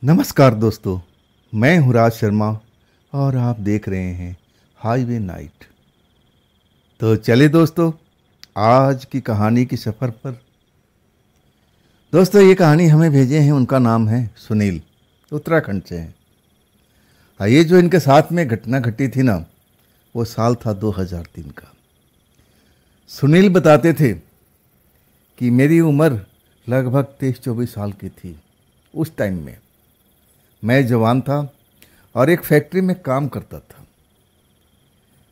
नमस्कार दोस्तों, मैं हूँ राज शर्मा और आप देख रहे हैं हाईवे नाइट। तो चले दोस्तों, आज की कहानी की सफ़र पर। दोस्तों, ये कहानी हमें भेजे हैं, उनका नाम है सुनील, उत्तराखंड से हैं। ये जो इनके साथ में घटना घटी थी ना, वो साल था 2003 का। सुनील बताते थे कि मेरी उम्र लगभग 23-24 साल की थी। उस टाइम में मैं जवान था और एक फैक्ट्री में काम करता था।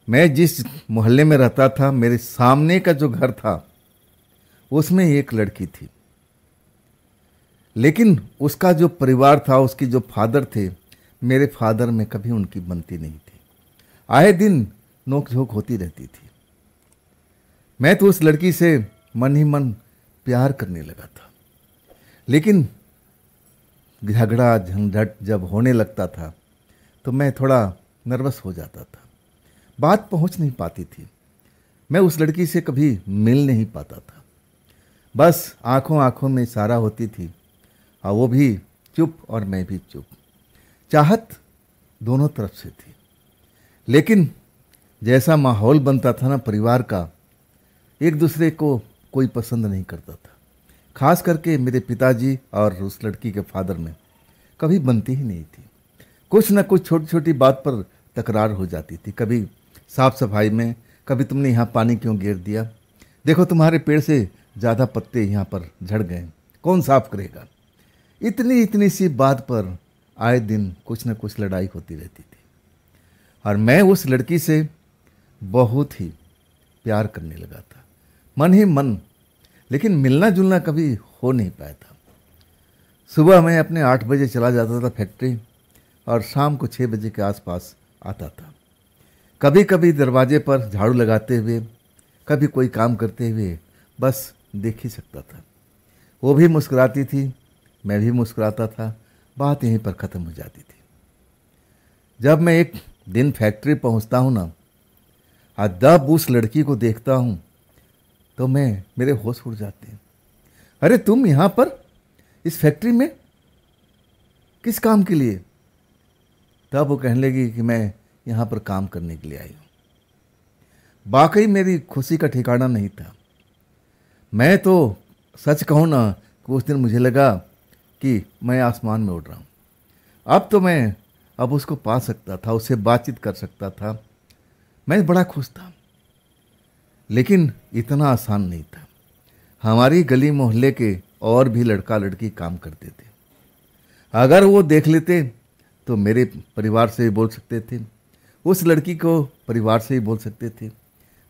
मैं जिस मोहल्ले में रहता था, मेरे सामने का जो घर था उसमें एक लड़की थी, लेकिन उसका जो परिवार था, उसकी जो फादर थे, मेरे फादर में कभी उनकी बनती नहीं थी। आए दिन नोक-झोंक होती रहती थी। मैं तो उस लड़की से मन ही मन प्यार करने लगा था, लेकिन झगड़ा झंझट जब होने लगता था तो मैं थोड़ा नर्वस हो जाता था। बात पहुंच नहीं पाती थी। मैं उस लड़की से कभी मिल नहीं पाता था। बस आंखों आंखों में इशारा होती थी और वो भी चुप और मैं भी चुप। चाहत दोनों तरफ से थी, लेकिन जैसा माहौल बनता था ना परिवार का, एक दूसरे को कोई पसंद नहीं करता था। खास करके मेरे पिताजी और उस लड़की के फादर में कभी बनती ही नहीं थी। कुछ न कुछ छोटी छोटी बात पर तकरार हो जाती थी। कभी साफ सफाई में, कभी तुमने यहाँ पानी क्यों गिर दिया, देखो तुम्हारे पेड़ से ज़्यादा पत्ते यहाँ पर झड़ गए, कौन साफ करेगा। इतनी इतनी सी बात पर आए दिन कुछ न कुछ लड़ाई होती रहती थी और मैं उस लड़की से बहुत ही प्यार करने लगा था, मन ही मन। लेकिन मिलना जुलना कभी हो नहीं पाया था। सुबह मैं अपने 8 बजे चला जाता था फैक्ट्री और शाम को 6 बजे के आसपास आता था। कभी कभी दरवाजे पर झाड़ू लगाते हुए, कभी कोई काम करते हुए बस देख ही सकता था। वो भी मुस्कुराती थी, मैं भी मुस्कुराता था, बात यहीं पर ख़त्म हो जाती थी। जब मैं एक दिन फैक्ट्री पहुंचता हूं ना, और जब उस लड़की को देखता हूं तो मेरे होश उड़ जाते हैं। अरे तुम यहाँ पर इस फैक्ट्री में किस काम के लिए? तब वो कहने लगी कि मैं यहाँ पर काम करने के लिए आई हूँ। वाकई मेरी खुशी का ठिकाना नहीं था। मैं तो सच कहूँ ना कि उस दिन मुझे लगा कि मैं आसमान में उड़ रहा हूँ। अब उसको पा सकता था, उससे बातचीत कर सकता था। मैं बड़ा खुश था, लेकिन इतना आसान नहीं था। हमारी गली मोहल्ले के और भी लड़का लड़की काम करते थे। अगर वो देख लेते तो मेरे परिवार से भी बोल सकते थे, उस लड़की को परिवार से भी बोल सकते थे।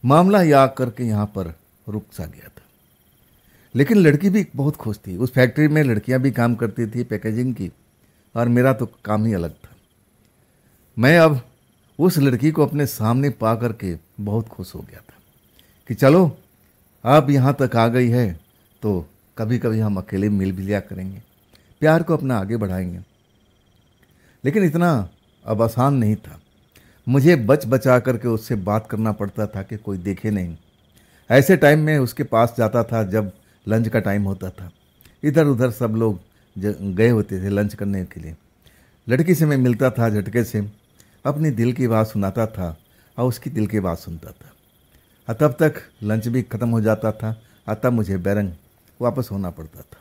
मामला या करके यहाँ पर रुक सा गया था। लेकिन लड़की भी बहुत खुश थी। उस फैक्ट्री में लड़कियाँ भी काम करती थी पैकेजिंग की, और मेरा तो काम ही अलग था। मैं अब उस लड़की को अपने सामने पा करके बहुत खुश हो गया था कि चलो अब यहाँ तक आ गई है तो कभी कभी हम अकेले मिल भी लिया करेंगे, प्यार को अपना आगे बढ़ाएंगे। लेकिन इतना अब आसान नहीं था। मुझे बच बचा करके उससे बात करना पड़ता था कि कोई देखे नहीं। ऐसे टाइम में उसके पास जाता था जब लंच का टाइम होता था। इधर उधर सब लोग गए होते थे लंच करने के लिए। लड़की से मैं मिलता था, झटके से अपनी दिल की बात सुनाता था और उसकी दिल की बात सुनता था। और तब तक लंच भी ख़त्म हो जाता था और तब मुझे बैरंग वापस होना पड़ता था।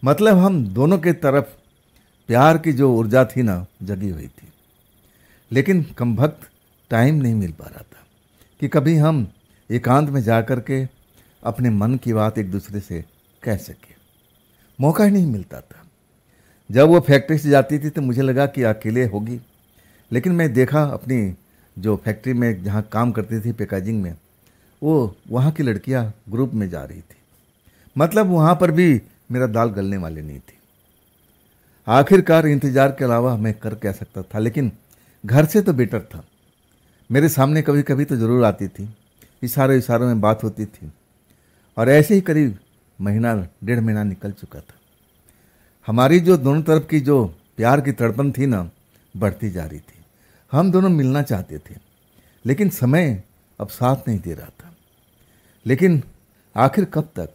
मतलब हम दोनों के तरफ प्यार की जो ऊर्जा थी ना, जगी हुई थी। लेकिन कमबख्त टाइम नहीं मिल पा रहा था कि कभी हम एकांत में जा कर के अपने मन की बात एक दूसरे से कह सके। मौका ही नहीं मिलता था। जब वो फैक्ट्री से जाती थी तो मुझे लगा कि अकेले होगी, लेकिन मैं देखा अपनी जो फैक्ट्री में जहाँ काम करती थी पैकेजिंग में, वो वहाँ की लड़कियाँ ग्रुप में जा रही थी। मतलब वहाँ पर भी मेरा दाल गलने वाली नहीं थी। आखिरकार इंतज़ार के अलावा मैं कर क्या सकता था, लेकिन घर से तो बेटर था। मेरे सामने कभी कभी तो ज़रूर आती थी, इशारों इशारों में बात होती थी, और ऐसे ही करीब महीना 1.5 महीना निकल चुका था। हमारी जो दोनों तरफ की जो प्यार की तड़पन थी ना, बढ़ती जा रही थी। हम दोनों मिलना चाहते थे, लेकिन समय अब साथ नहीं दे रहा था। लेकिन आखिर कब तक?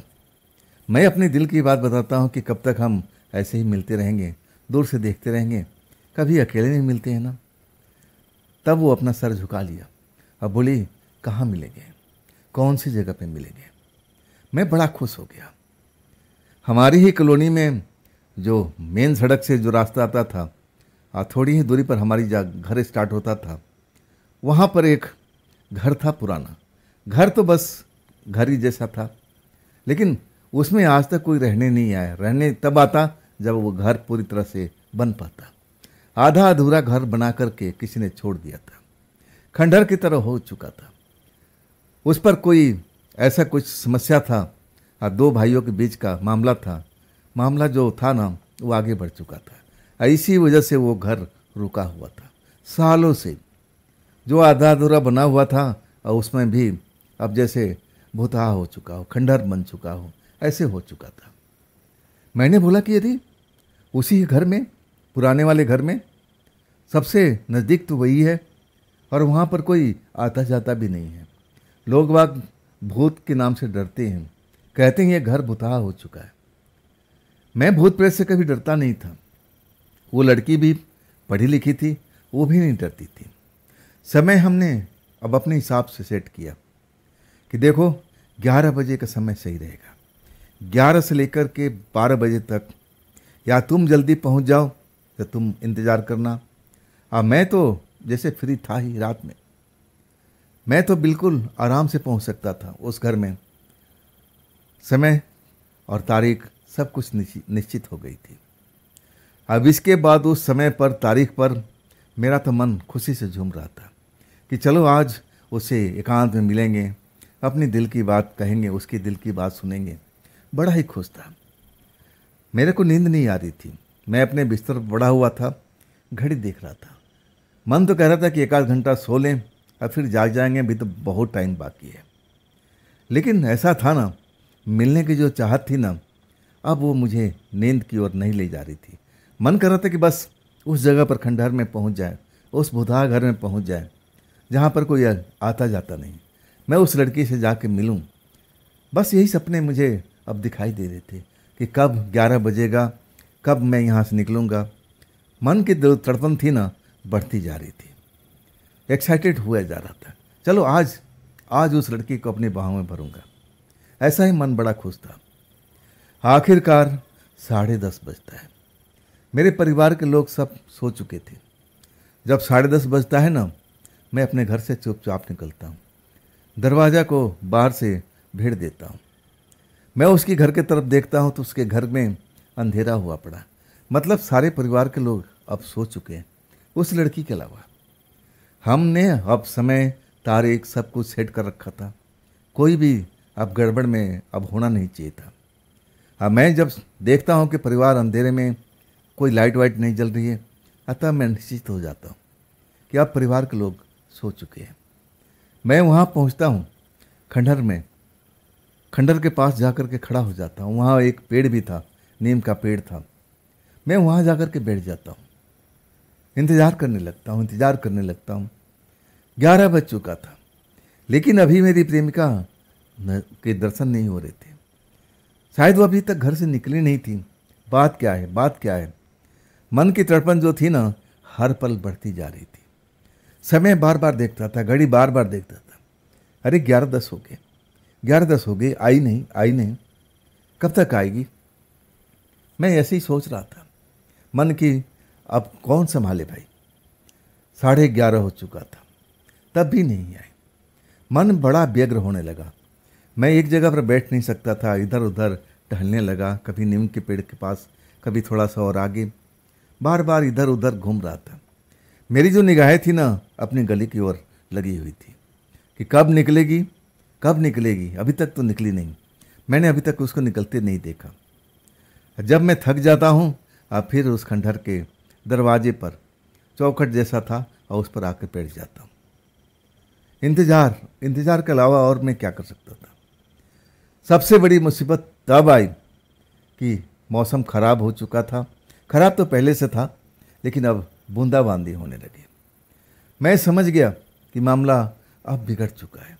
मैं अपने दिल की बात बताता हूँ कि कब तक हम ऐसे ही मिलते रहेंगे, दूर से देखते रहेंगे, कभी अकेले नहीं मिलते हैं ना। तब वो अपना सर झुका लिया और बोली, कहाँ मिलेंगे, कौन सी जगह पे मिलेंगे। मैं बड़ा खुश हो गया। हमारी ही कॉलोनी में जो मेन सड़क से जो रास्ता आता था और थोड़ी ही दूरी पर हमारी घर स्टार्ट होता था, वहाँ पर एक घर था पुराना। घर तो बस घर ही जैसा था, लेकिन उसमें आज तक कोई रहने नहीं आया। रहने तब आता जब वो घर पूरी तरह से बन पाता। आधा अधूरा घर बना करके किसी ने छोड़ दिया था, खंडहर की तरह हो चुका था। उस पर कोई ऐसा कुछ समस्या था और दो भाइयों के बीच का मामला था। मामला जो था ना, वो आगे बढ़ चुका था। इसी वजह से वो घर रुका हुआ था सालों से। जो आधा अधूरा बना हुआ था और उसमें भी अब जैसे भूतहा हो चुका हो, खंडहर बन चुका हो, ऐसे हो चुका था। मैंने बोला कि यदि उसी घर में, पुराने वाले घर में, सबसे नज़दीक तो वही है और वहाँ पर कोई आता जाता भी नहीं है। लोग बाग भूत के नाम से डरते हैं, कहते हैं ये घर भूतहा हो चुका है। मैं भूत प्रेत से कभी डरता नहीं था। वो लड़की भी पढ़ी लिखी थी, वो भी नहीं डरती थी। समय हमने अब अपने हिसाब से सेट किया कि देखो 11 बजे का समय सही रहेगा। 11 से लेकर के 12 बजे तक या तुम जल्दी पहुंच जाओ तो तुम इंतज़ार करना। मैं तो जैसे फ्री था ही रात में, मैं तो बिल्कुल आराम से पहुंच सकता था उस घर में। समय और तारीख सब कुछ निश्चित हो गई थी। अब इसके बाद उस समय पर, तारीख पर मेरा तो मन खुशी से झूम रहा था कि चलो आज उसे एकांत में मिलेंगे, अपनी दिल की बात कहेंगे, उसके दिल की बात सुनेंगे। बड़ा ही खुश था। मेरे को नींद नहीं आ रही थी। मैं अपने बिस्तर पर पड़ा हुआ था, घड़ी देख रहा था। मन तो कह रहा था कि एक आध घंटा सो लें और फिर जाग जाएंगे, अभी तो बहुत टाइम बाकी है। लेकिन ऐसा था ना, मिलने की जो चाहत थी ना, अब वो मुझे नींद की ओर नहीं ले जा रही थी। मन कर रहा था कि बस उस जगह पर, खंडहर में पहुंच जाए, उस भूतहा घर में पहुंच जाए जहाँ पर कोई आता जाता नहीं। मैं उस लड़की से जाके मिलूं। बस यही सपने मुझे अब दिखाई दे रहे थे कि कब 11 बजेगा, कब मैं यहाँ से निकलूँगा। मन की जो तड़पन थी ना, बढ़ती जा रही थी। एक्साइटेड हुआ जा रहा था, चलो आज उस लड़की को अपनी बाहों में भरूंगा। ऐसा ही मन बड़ा खुश था। आखिरकार 10:30 बजता है। मेरे परिवार के लोग सब सो चुके थे। जब 10:30 बजता है ना, मैं अपने घर से चुपचाप निकलता हूँ, दरवाज़ा को बाहर से भेड़ देता हूँ। मैं उसकी घर के तरफ देखता हूँ तो उसके घर में अंधेरा हुआ पड़ा, मतलब सारे परिवार के लोग अब सो चुके हैं, उस लड़की के अलावा। हमने अब समय, तारीख सब कुछ सेट कर रखा था। कोई भी अब गड़बड़ में अब होना नहीं चाहिए था। अब मैं जब देखता हूँ कि परिवार अंधेरे में, कोई लाइट वाइट नहीं जल रही है, अतः मैं निश्चित हो जाता हूँ कि अब परिवार के लोग सो चुके हैं। मैं वहाँ पहुँचता हूँ खंडहर में, खंडहर के पास जाकर के खड़ा हो जाता हूँ। वहाँ एक पेड़ भी था, नीम का पेड़ था। मैं वहाँ जाकर के बैठ जाता हूँ, इंतज़ार करने लगता हूँ। 11 बज चुका था, लेकिन अभी मेरी प्रेमिका के दर्शन नहीं हो रहे थे। शायद वो अभी तक घर से निकली नहीं थी। बात क्या है? मन की तड़पन जो थी ना, हर पल बढ़ती जा रही थी। समय बार बार देखता था, घड़ी बार बार देखता था। अरे 11:10 हो गए, आई नहीं, कब तक आएगी? मैं ऐसे ही सोच रहा था मन की, अब कौन संभाले भाई। 11:30 हो चुका था, तब भी नहीं आई। मन बड़ा व्यग्र होने लगा। मैं एक जगह पर बैठ नहीं सकता था, इधर उधर टहलने लगा, कभी नीम के पेड़ के पास, कभी थोड़ा सा और आगे, बार बार इधर उधर घूम रहा था। मेरी जो निगाहें थी ना, अपनी गली की ओर लगी हुई थी कि कब निकलेगी, अभी तक तो निकली नहीं। मैंने अभी तक उसको निकलते नहीं देखा। जब मैं थक जाता हूँ, अब फिर उस खंडहर के दरवाजे पर चौखट जैसा था और उस पर आकर बैठ जाता हूँ। इंतजार के अलावा और मैं क्या कर सकता था। सबसे बड़ी मुसीबत तब आई कि मौसम खराब हो चुका था। खराब तो पहले से था, लेकिन अब बूंदाबांदी होने लगी। मैं समझ गया कि मामला अब बिगड़ चुका है।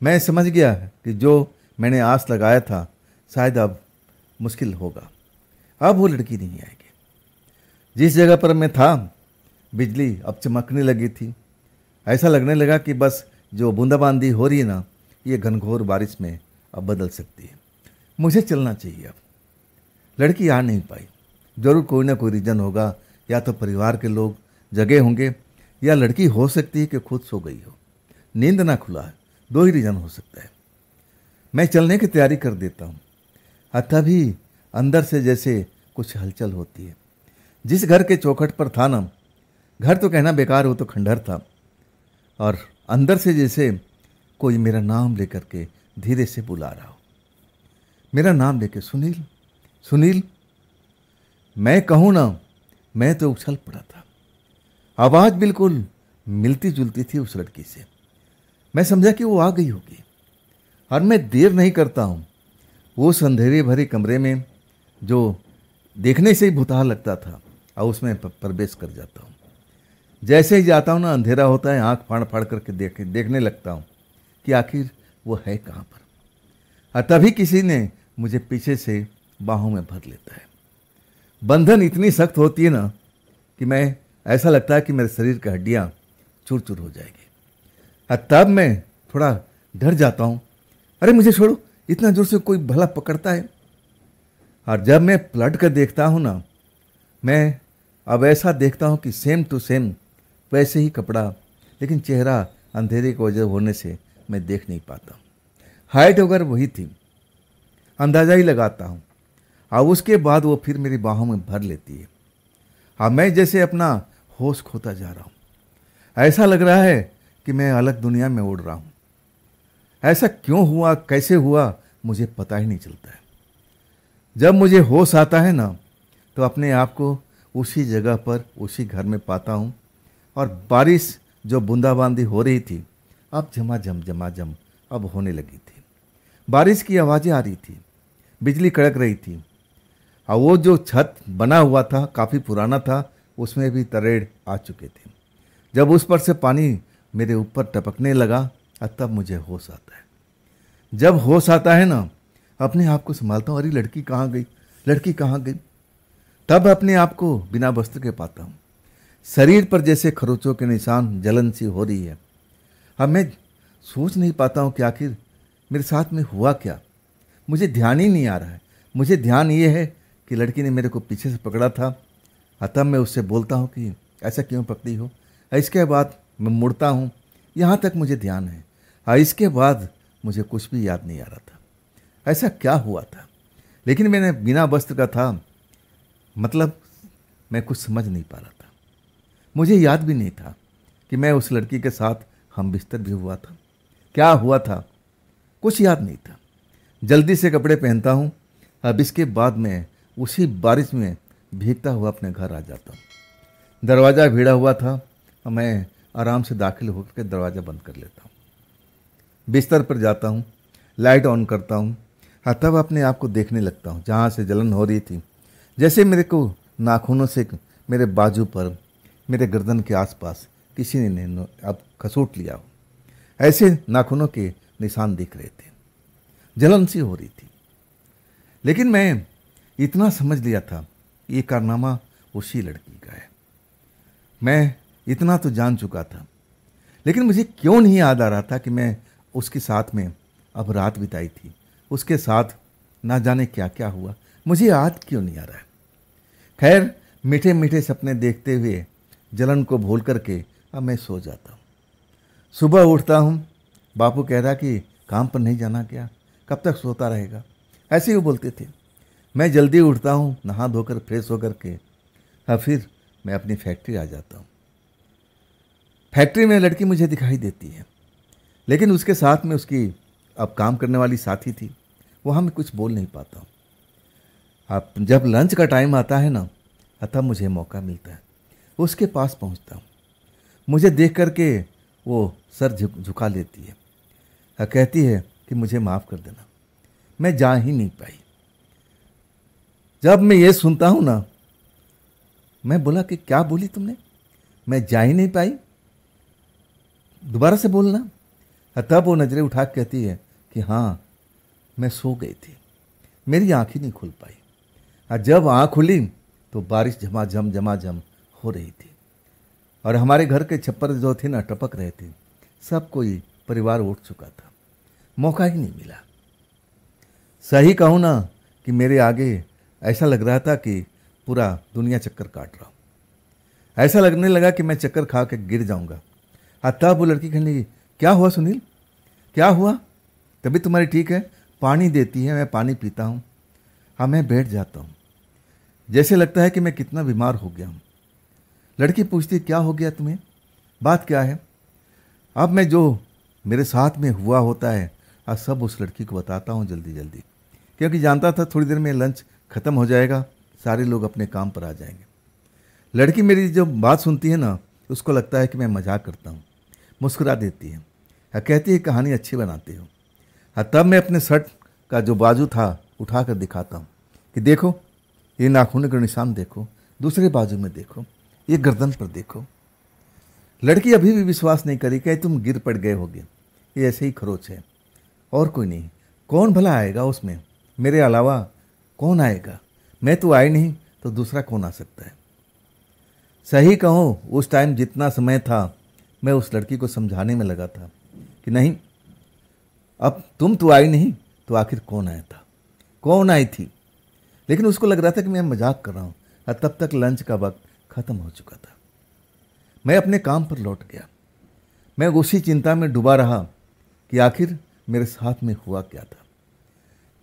मैं समझ गया कि जो मैंने आस लगाया था, शायद अब मुश्किल होगा। अब वो लड़की नहीं आएगी। जिस जगह पर मैं था बिजली अब चमकने लगी थी। ऐसा लगने लगा कि बस जो बूंदाबांदी हो रही है ना, ये घनघोर बारिश में अब बदल सकती है। मुझे चलना चाहिए अब। लड़की आ नहीं पाई। जरूर कोई ना कोई रीज़न होगा, या तो परिवार के लोग जगे होंगे, या लड़की हो सकती है कि खुद सो गई हो, नींद ना खुला है। दो ही रीज़न हो सकता है। मैं चलने की तैयारी कर देता हूँ। तभी अंदर से जैसे कुछ हलचल होती है। जिस घर के चौखट पर था ना, घर तो कहना बेकार, वो तो खंडहर था, और अंदर से जैसे कोई मेरा नाम लेकर के धीरे से बुला रहा हो। मेरा नाम लेके, सुनील, सुनील। मैं कहूँ ना, मैं तो उछल पड़ा था। आवाज़ बिल्कुल मिलती जुलती थी उस लड़की से। मैं समझा कि वो आ गई होगी, और मैं देर नहीं करता हूँ। उस अंधेरे भरे कमरे में जो देखने से ही भुतहा लगता था, और उसमें प्रवेश कर जाता हूँ। जैसे ही जाता हूँ ना, अंधेरा होता है, आंख फाड़ फाड़ करके देखने लगता हूँ कि आखिर वो है कहाँ पर। और तभी किसी ने मुझे पीछे से बाहों में भर लेता है। बंधन इतनी सख्त होती है ना कि मैं, ऐसा लगता है कि मेरे शरीर की हड्डियाँ चूर चूर हो जाएगी। और तब मैं थोड़ा डर जाता हूँ। अरे मुझे छोड़ो, इतना जोर से कोई भला पकड़ता है। और जब मैं पलट कर देखता हूँ ना, मैं अब ऐसा देखता हूँ कि सेम टू सेम वैसे ही कपड़ा, लेकिन चेहरा अंधेरे की वजह होने से मैं देख नहीं पाता। हाइट वगैरह वही थी, अंदाज़ा ही लगाता हूँ। और उसके बाद वो फिर मेरी बाहों में भर लेती है। और मैं जैसे अपना होश खोता जा रहा हूँ। ऐसा लग रहा है कि मैं अलग दुनिया में उड़ रहा हूँ। ऐसा क्यों हुआ, कैसे हुआ, मुझे पता ही नहीं चलता है। जब मुझे होश आता है ना, तो अपने आप को उसी जगह पर, उसी घर में पाता हूँ। और बारिश जो बूंदाबांदी हो रही थी, अब झमाझम अब होने लगी थी। बारिश की आवाज़ें आ रही थी, बिजली कड़क रही थी। और वो जो छत बना हुआ था, काफ़ी पुराना था, उसमें भी तरेड़ आ चुके थे। जब उस पर से पानी मेरे ऊपर टपकने लगा, तब मुझे होश आता है। जब होश आता है ना, अपने आप को संभालता हूँ। अरे लड़की कहाँ गई, लड़की कहाँ गई। तब अपने आप को बिना वस्त्र के पाता हूँ। शरीर पर जैसे खरोचों के निशान, जलन सी हो रही है। अब मैं सोच नहीं पाता हूँ कि आखिर मेरे साथ में हुआ क्या। मुझे ध्यान ही नहीं आ रहा है। मुझे ध्यान ये है कि लड़की ने मेरे को पीछे से पकड़ा था। तब मैं उससे बोलता हूँ कि ऐसा क्यों पकड़ी हो। इसके बाद मैं मुड़ता हूँ, यहाँ तक मुझे ध्यान है। इसके बाद मुझे कुछ भी याद नहीं आ रहा था, ऐसा क्या हुआ था। लेकिन मैंने बिना वस्त्र का था, मतलब मैं कुछ समझ नहीं पा रहा था। मुझे याद भी नहीं था कि मैं उस लड़की के साथ हम बिस्तर भी हुआ था। क्या हुआ था कुछ याद नहीं था। जल्दी से कपड़े पहनता हूँ। अब इसके बाद मैं उसी बारिश में भीगता हुआ अपने घर आ जाता हूँ। दरवाज़ा भिड़ा हुआ था और मैं आराम से दाखिल होकर के दरवाज़ा बंद कर लेता हूँ। बिस्तर पर जाता हूँ, लाइट ऑन करता हूँ। तब अपने आप को देखने लगता हूँ जहाँ से जलन हो रही थी। जैसे मेरे को नाखूनों से मेरे बाजू पर, मेरे गर्दन के आसपास किसी ने अब खसूट लिया हो, ऐसे नाखूनों के निशान दिख रहे थे। जलन सी हो रही थी। लेकिन मैं इतना समझ लिया था ये कारनामा उसी लड़की का है। मैं इतना तो जान चुका था, लेकिन मुझे क्यों नहीं याद आ रहा था कि मैं उसके साथ में अब रात बिताई थी। उसके साथ ना जाने क्या क्या हुआ, मुझे याद क्यों नहीं आ रहा है। खैर, मीठे मीठे सपने देखते हुए जलन को भूल करके अब मैं सो जाता हूँ। सुबह उठता हूँ, बापू कह रहा कि काम पर नहीं जाना क्या, कब तक सोता रहेगा, ऐसे ही वो बोलते थे। मैं जल्दी उठता हूँ, नहा धोकर फ्रेश होकर के फिर मैं अपनी फैक्ट्री आ जाता हूँ। फैक्ट्री में लड़की मुझे दिखाई देती है, लेकिन उसके साथ में उसकी अब काम करने वाली साथी थी। वहाँ मैं कुछ बोल नहीं पाता हूँ। अब जब लंच का टाइम आता है ना, तब मुझे मौका मिलता है, उसके पास पहुँचता हूँ। मुझे देख करके वो सर झुका लेती है, कहती है कि मुझे माफ़ कर देना, मैं जा ही नहीं पाई। जब मैं ये सुनता हूँ ना, मैं बोला कि क्या बोली तुमने, मैं जा ही नहीं पाई, दोबारा से बोलना। तब वो नज़रें उठा के कहती है कि हाँ, मैं सो गई थी, मेरी आँख ही नहीं खुल पाई। और जब आँख खुली तो बारिश झमाझम हो रही थी और हमारे घर के छप्पर जो थे ना टपक रहे थे। सब कोई परिवार उठ चुका था, मौका ही नहीं मिला। सही कहूँ ना कि मेरे आगे ऐसा लग रहा था कि पूरा दुनिया चक्कर काट रहा हूँ। ऐसा लगने लगा कि मैं चक्कर खा के गिर जाऊंगा। तब वो लड़की कहने लगी, क्या हुआ सुनील, क्या हुआ? तबीयत तुम्हारी ठीक है? पानी देती है, मैं पानी पीता हूँ। हाँ, मैं बैठ जाता हूँ, जैसे लगता है कि मैं कितना बीमार हो गया हूँ। लड़की पूछती, क्या हो गया तुम्हें, बात क्या है? अब मैं जो मेरे साथ में हुआ होता है आज सब उस लड़की को बताता हूँ जल्दी जल्दी, क्योंकि जानता था थोड़ी देर में लंच ख़त्म हो जाएगा, सारे लोग अपने काम पर आ जाएंगे। लड़की मेरी जो बात सुनती है ना, उसको लगता है कि मैं मजाक करता हूँ, मुस्कुरा देती है, कहती है कहानी अच्छी बनाती हो। तब मैं अपने शर्ट का जो बाजू था उठा कर दिखाता हूँ कि देखो ये नाखून का निशान देखो, दूसरे बाजू में देखो, ये गर्दन पर देखो। लड़की अभी भी विश्वास नहीं करी, कहे तुम गिर पड़ गए होगे, ये ऐसे ही खरोच है और कोई नहीं। कौन भला आएगा उसमें, मेरे अलावा कौन आएगा? मैं तो आई नहीं तो दूसरा कौन आ सकता है? सही कहूँ उस टाइम जितना समय था मैं उस लड़की को समझाने में लगा था कि नहीं, अब तुम तो आई नहीं तो आखिर कौन आया था, कौन आई थी? लेकिन उसको लग रहा था कि मैं मजाक कर रहा हूँ। और तब तक लंच का वक्त ख़त्म हो चुका था। मैं अपने काम पर लौट गया। मैं उसी चिंता में डूबा रहा कि आखिर मेरे साथ में हुआ क्या था,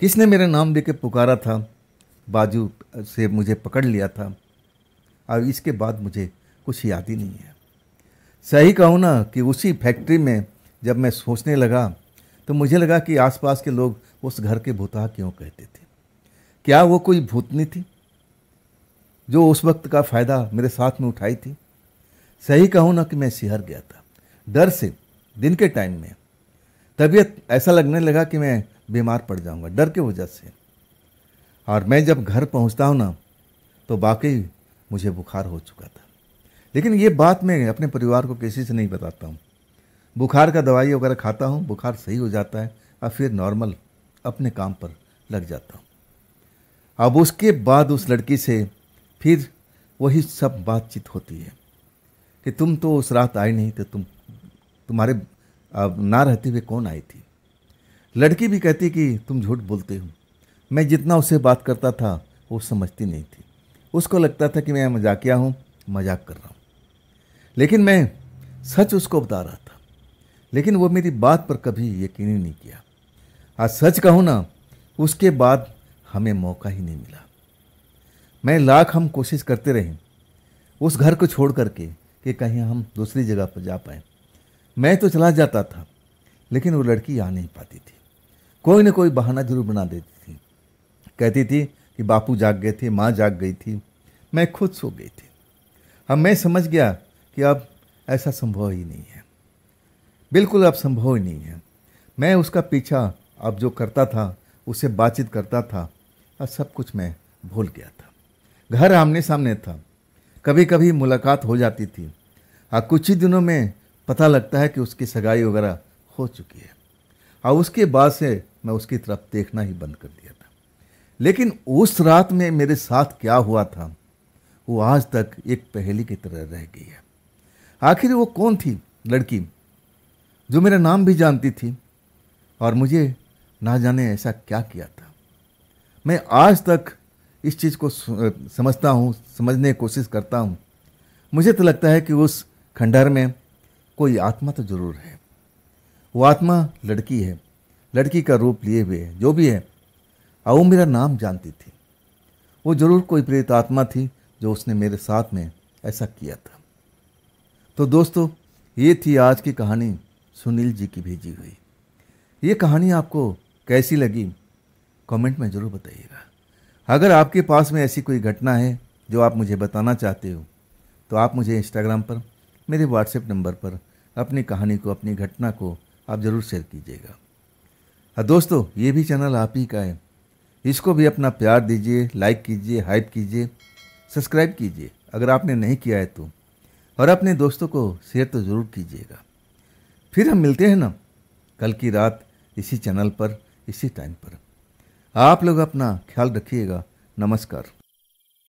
किसने मेरा नाम लेके पुकारा था, बाजू से मुझे पकड़ लिया था। और इसके बाद मुझे कुछ याद ही नहीं है। सही कहूँ ना कि उसी फैक्ट्री में जब मैं सोचने लगा तो मुझे लगा कि आसपास के लोग उस घर के भूतहा क्यों कहते थे। क्या वो कोई भूतनी थी जो उस वक्त का फ़ायदा मेरे साथ में उठाई थी? सही कहूँ ना कि मैं सिहर गया था डर से। दिन के टाइम में तबीयत ऐसा लगने लगा कि मैं बीमार पड़ जाऊंगा डर की वजह से। और मैं जब घर पहुंचता हूं ना तो वाकई मुझे बुखार हो चुका था। लेकिन ये बात मैं अपने परिवार को किसी से नहीं बताता हूँ। बुखार का दवाई वगैरह खाता हूँ, बुखार सही हो जाता है और फिर नॉर्मल अपने काम पर लग जाता हूँ। अब उसके बाद उस लड़की से फिर वही सब बातचीत होती है कि तुम तो उस रात आई नहीं, तो तुम्हारे ना रहते हुए कौन आई थी? लड़की भी कहती कि तुम झूठ बोलते हो। मैं जितना उससे बात करता था वो समझती नहीं थी, उसको लगता था कि मैं मजाकिया हूँ, मजाक कर रहा हूँ। लेकिन मैं सच उसको बता रहा था, लेकिन वो मेरी बात पर कभी यकीन ही नहीं किया। आज सच कहूँ ना, उसके बाद हमें मौका ही नहीं मिला। मैं लाख हम कोशिश करते रहे उस घर को छोड़ करके कि कहीं हम दूसरी जगह पर जा पाए। मैं तो चला जाता था, लेकिन वो लड़की आ नहीं पाती थी। कोई न कोई बहाना जरूर बना देती थी। कहती थी कि बापू जाग गए थे, माँ जाग गई थी, मैं खुद सो गई थी। अब मैं समझ गया कि अब ऐसा संभव ही नहीं है, बिल्कुल अब संभव ही नहीं है। मैं उसका पीछा अब जो करता था, उससे बातचीत करता था, और सब कुछ मैं भूल गया था। घर आमने सामने था, कभी कभी मुलाकात हो जाती थी। कुछ ही दिनों में पता लगता है कि उसकी सगाई वगैरह हो चुकी है। और उसके बाद से मैं उसकी तरफ देखना ही बंद कर दिया था। लेकिन उस रात में मेरे साथ क्या हुआ था वो आज तक एक पहेली की तरह रह गई है। आखिर वो कौन थी लड़की जो मेरा नाम भी जानती थी और मुझे ना जाने ऐसा क्या किया था? मैं आज तक इस चीज़ को समझता हूँ, समझने की कोशिश करता हूँ। मुझे तो लगता है कि उस खंडहर में कोई आत्मा तो जरूर है। वो आत्मा लड़की है, लड़की का रूप लिए हुए है, जो भी है। और वो मेरा नाम जानती थी। वो जरूर कोई प्रेत आत्मा थी जो उसने मेरे साथ में ऐसा किया था। तो दोस्तों, ये थी आज की कहानी सुनील जी की भेजी हुई। ये कहानी आपको कैसी लगी कमेंट में ज़रूर बताइएगा। अगर आपके पास में ऐसी कोई घटना है जो आप मुझे बताना चाहते हो तो आप मुझे इंस्टाग्राम पर, मेरे व्हाट्सएप नंबर पर अपनी कहानी को, अपनी घटना को आप ज़रूर शेयर कीजिएगा। दोस्तों, ये भी चैनल आप ही का है, इसको भी अपना प्यार दीजिए, लाइक कीजिए, हाइप कीजिए, सब्सक्राइब कीजिए अगर आपने नहीं किया है तो, और अपने दोस्तों को शेयर तो ज़रूर कीजिएगा। फिर हम मिलते हैं ना कल की रात इसी चैनल पर, इसी टाइम पर। आप लोग अपना ख्याल रखिएगा। नमस्कार।